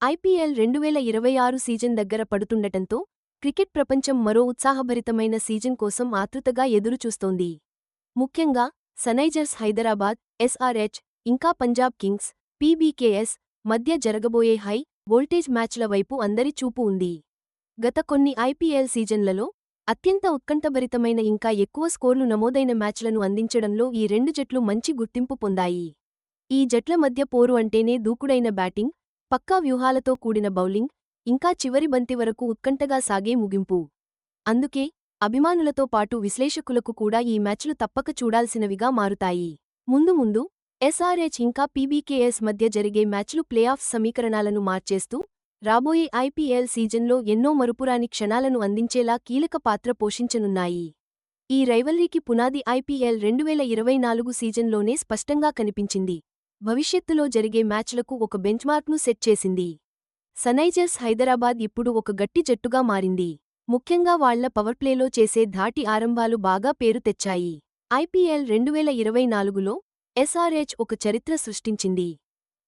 IPL 2026 season దగ్గర పడుతుండటంతో cricket ప్రపంచం మరో ఉత్సాహభరితమైన సీజన్ కోసం ఆతృతగా ఎదురుచూస్తోంది. ముఖ్యంగా సన్రైజర్స్ హైదరాబాద్ ఎస్ఆర్హెచ్ ఇంకా పంజాబ్ కింగ్స్ పీబీకేఎస్ మధ్య జరగబోయే హై వోల్టేజ్ మ్యాచ్ల వైపు అందరి చూపు ఉంది. గత కొన్ని ఐపీఎల్ సీజన్లలో అత్యంత ఉత్కంఠభరితమైన ఇంకా ఎక్కువ స్కోర్లు నమోదైన మ్యాచ్లను అందించడంలో ఈ రెండు జట్లు మంచి గుర్తింపు పొందాయి. ఈ జట్ల మధ్య పోరు అంటేనే దూకుడైన బ్యాటింగ్, పక్కా వ్యూహాలతో కూడిన బౌలింగ్, ఇంకా చివరి బంతి వరకు ఉత్కంఠగా సాగే ముగింపు. అందుకే అభిమానులతో పాటు విశ్లేషకులకు కూడా ఈ మ్యాచ్లు తప్పక చూడాల్సినవిగా మారుతాయి. ముందు ఎస్ఆర్హెచ్ ఇంకా పీబీకేఎస్ మధ్య జరిగే మ్యాచ్లు ప్లేఆఫ్ సమీకరణాలను మార్చేస్తూ రాబోయే ఐపీఎల్ సీజన్లో ఎన్నో మరుపురాని క్షణాలను అందించేలా కీలక పాత్ర పోషించనున్నాయి. ఈ రైవల్రీకి పునాది ఐపీఎల్ 2024 సీజన్లోనే స్పష్టంగా కనిపించింది. భవిష్యత్తులో జరిగే మ్యాచ్లకు ఒక బెంచ్మార్క్ను సెట్ చేసింది. సన్రైజర్స్ హైదరాబాద్ ఇప్పుడు ఒక గట్టి జట్టుగా మారింది. ముఖ్యంగా వాళ్ల పవర్ప్లేలో చేసే ధాటి ఆరంభాలు బాగా పేరు తెచ్చాయి. ఐపీఎల్ 2024లో ఎస్ఆర్హెచ్ ఒక చరిత్ర సృష్టించింది.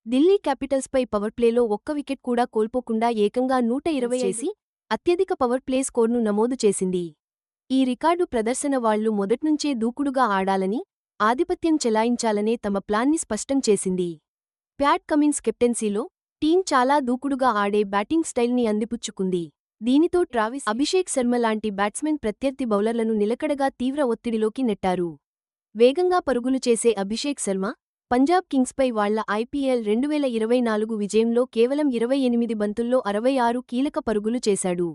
ఢిల్లీ క్యాపిటల్స్పై పవర్ప్లేలో ఒక్క వికెట్ కూడా కోల్పోకుండా ఏకంగా 120 చేసి అత్యధిక పవర్ప్లే స్కోర్ను నమోదు చేసింది. ఈ రికార్డు ప్రదర్శన వాళ్లు మొదట్నుంచే దూకుడుగా ఆడాలని, ఆధిపత్యం చెలాయించాలనే తమ ప్లాన్ని స్పష్టం చేసింది. ప్యాట్ కమిన్స్ కెప్టెన్సీలో టీం చాలా దూకుడుగా ఆడే బ్యాటింగ్ స్టైల్ని అందిపుచ్చుకుంది. దీనితో ట్రావిస్ అభిషేక్ శర్మ లాంటి బ్యాట్స్మెన్ ప్రత్యర్థి బౌలర్లను నిలకడగా తీవ్ర ఒత్తిడిలోకి నెట్టారు. వేగంగా పరుగులు చేసే అభిషేక్ శర్మ పంజాబ్ కింగ్స్పై వాళ్ల ఐపీఎల్ 2024 విజయంలో కేవలం 28 బంతుల్లో 66 కీలక పరుగులు చేశాడు.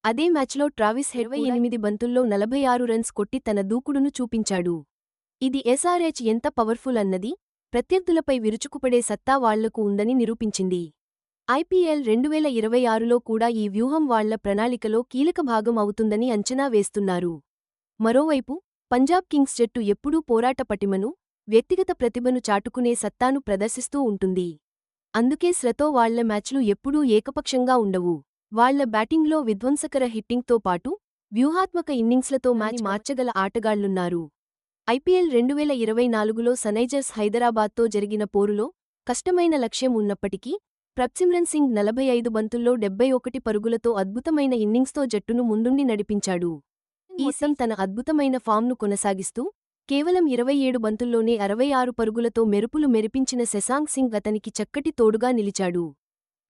అదే మ్యాచ్లో ట్రావిస్ హెడ్ 28 బంతుల్లో 46 రన్స్ కొట్టి తన దూకుడును చూపించాడు. ఇది ఎస్ఆర్హెచ్ ఎంత పవర్ఫుల్ అన్నది, ప్రత్యర్థులపై విరుచుకుపడే సత్తా వాళ్లకు ఉందని నిరూపించింది. ఐపీఎల్ 2026లో కూడా ఈ వ్యూహం వాళ్ల ప్రణాళికలో కీలక భాగం అవుతుందని అంచనా వేస్తున్నారు. మరోవైపు పంజాబ్ కింగ్స్ జట్టు ఎప్పుడూ పోరాట పటిమను, వ్యక్తిగత ప్రతిభను చాటుకునే సత్తాను ప్రదర్శిస్తూ ఉంటుంది. అందుకే శ్రతో వాళ్ల మ్యాచ్లు ఎప్పుడూ ఏకపక్షంగా ఉండవు. వాళ్ల బ్యాటింగ్లో విధ్వంసకర హిట్టింగ్తో పాటు వ్యూహాత్మక ఇన్నింగ్స్లతో మ్యాచ్ మార్చగల ఆటగాళ్లున్నారు. ఐపీఎల్ 2024లో సన్రైజర్స్ హైదరాబాద్తో జరిగిన పోరులో కష్టమైన లక్ష్యం ఉన్నప్పటికీ ప్రభ్సిమ్రన్ సింగ్ 45 బంతుల్లో 71 పరుగులతో అద్భుతమైన ఇన్నింగ్స్తో జట్టును ముందుండి నడిపించాడు. ఈసం తన అద్భుతమైన ఫామ్ను కొనసాగిస్తూ కేవలం 27 బంతుల్లోనే 66 పరుగులతో మెరుపులు మెరిపించిన శశాంక్ సింగ్ అతనికి చక్కటి తోడుగా నిలిచాడు.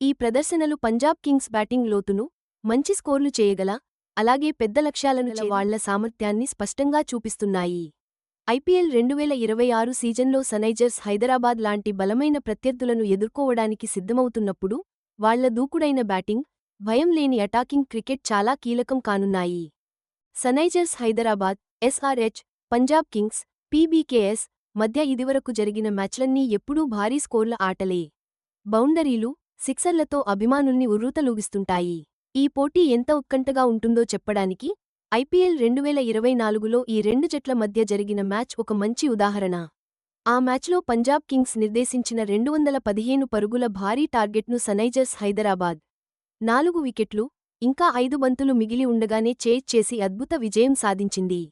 ఈ ప్రదర్శనలు పంజాబ్ కింగ్స్ బ్యాటింగ్ లోతును, మంచి స్కోర్లు చేయగల, అలాగే పెద్ద లక్ష్యాలను వాళ్ల సామర్థ్యాన్ని స్పష్టంగా చూపిస్తున్నాయి. ఐపీఎల్ 2026 సీజన్లో సన్రైజర్స్ హైదరాబాద్ లాంటి బలమైన ప్రత్యర్థులను ఎదుర్కోవడానికి సిద్ధమవుతున్నప్పుడు వాళ్ల దూకుడైన బ్యాటింగ్, భయం లేని అటాకింగ్ క్రికెట్ చాలా కీలకం కానున్నాయి. Sunrisers Hyderabad, SRH, Punjab Kings, PBKS మధ్య ఇదివరకు జరిగిన మ్యాచ్లన్నీ ఎప్పుడూ భారీ స్కోర్ల ఆటలే. బౌండరీలు, సిక్సర్లతో అభిమానుల్ని ఉర్రూతలూగిస్తుంటాయి. ఈ పోటీ ఎంత ఉత్కంఠగా ఉంటుందో చెప్పడానికి ఐపీఎల్ 2024లో ఈ రెండు జట్ల మధ్య జరిగిన మ్యాచ్ ఒక మంచి ఉదాహరణ. ఆ మ్యాచ్లో పంజాబ్ కింగ్స్ నిర్దేశించిన 215 పరుగుల భారీ టార్గెట్ను సన్రైజర్స్ హైదరాబాద్ 4 వికెట్లు, ఇంకా 5 బంతులు మిగిలి ఉండగానే చేజ్ చేసి అద్భుత విజయం సాధించింది.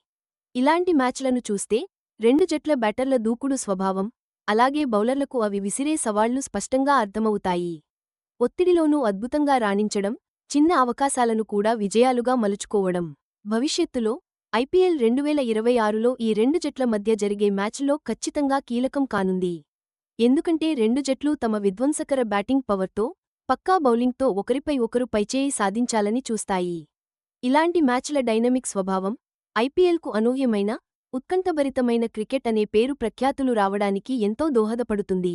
ఇలాంటి మ్యాచ్లను చూస్తే రెండు జట్ల బ్యాటర్ల దూకుడు స్వభావం, అలాగే బౌలర్లకు అవి విసిరే సవాళ్లు స్పష్టంగా అర్థమవుతాయి. ఒత్తిడిలోనూ అద్భుతంగా రాణించడం, చిన్న అవకాశాలను కూడా విజయాలుగా మలుచుకోవడం. భవిష్యత్తులో ఐపీఎల్ 2026లో ఈ రెండు జట్ల మధ్య జరిగే మ్యాచ్లో ఖచ్చితంగా కీలకం కానుంది. ఎందుకంటే రెండు జట్లు తమ విధ్వంసకర బ్యాటింగ్ పవర్తో, పక్కా బౌలింగ్తో ఒకరిపై ఒకరు పైచేయి సాధించాలని చూస్తాయి. ఇలాంటి మ్యాచ్ల డైనమిక్ స్వభావం ఐపీఎల్కు అనూహ్యమైన, ఉత్కంఠభరితమైన క్రికెట్ అనే పేరు ప్రఖ్యాతులు రావడానికి ఎంతో దోహదపడుతుంది.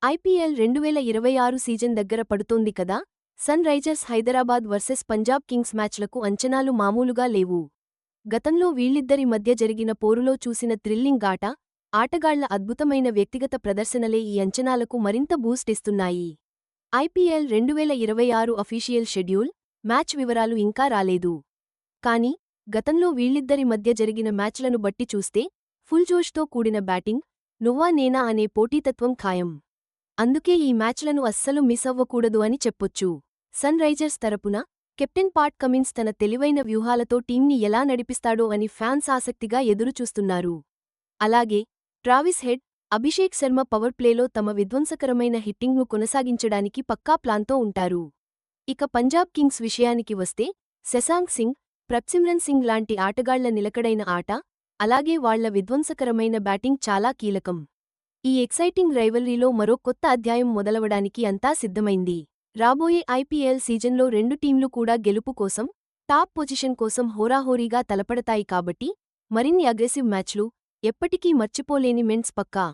ఐపీఎల్ 2026 సీజన్ దగ్గర పడుతోంది కదా. Sunrisers Hyderabad versus Punjab Kings మ్యాచ్లకు అంచనాలు మామూలుగా లేవు. గతంలో వీళ్లిద్దరి మధ్య జరిగిన పోరులో చూసిన థ్రిల్లింగ్ ఆట, ఆటగాళ్ల అద్భుతమైన వ్యక్తిగత ప్రదర్శనలే ఈ అంచనాలకు మరింత బూస్ట్ ఇస్తున్నాయి. ఐపీఎల్ 2026 అఫీషియల్ షెడ్యూల్, మ్యాచ్ వివరాలు ఇంకా రాలేదు. కానీ గతంలో వీళ్లిద్దరి మధ్య జరిగిన మ్యాచ్లను బట్టి చూస్తే ఫుల్ జోష్తో కూడిన బ్యాటింగ్, నువ్వా నేనా అనే పోటీతత్వం ఖాయం. అందుకే ఈ మ్యాచ్లను అస్సలు మిస్ అవ్వకూడదు అని చెప్పొచ్చు. సన్ రైజర్స్ తరపున కెప్టెన్ పాట్ కమిన్స్ తన తెలివైన వ్యూహాలతో టీంని ఎలా నడిపిస్తాడో అని ఫ్యాన్స్ ఆసక్తిగా ఎదురుచూస్తున్నారు. అలాగే Travis Head, Abhishek Sharma power ప్లేలో తమ విధ్వంసకరమైన హిట్టింగ్ను కొనసాగించడానికి పక్కా ప్లాన్తో ఉంటారు. ఇక పంజాబ్ కింగ్స్ విషయానికి వస్తే శశాంక్ సింగ్, ప్రభ్సిమ్రన్ సింగ్ లాంటి ఆటగాళ్ల నిలకడైన ఆట, అలాగే వాళ్ల విధ్వంసకరమైన బ్యాటింగ్ చాలా కీలకం. ఈ ఎక్సైటింగ్ రైవల్రీలో మరో కొత్త అధ్యాయం మొదలవడానికి అంతా సిద్ధమైంది. రాబోయే ఐపీఎల్ సీజన్లో రెండు టీంలు కూడా గెలుపు కోసం, టాప్ పొజిషన్ కోసం హోరాహోరీగా తలపడతాయి కాబట్టి మరిన్ని అగ్రెసివ్ మ్యాచ్లు, ఎప్పటికీ మర్చిపోలేని మెన్స్ పక్కా.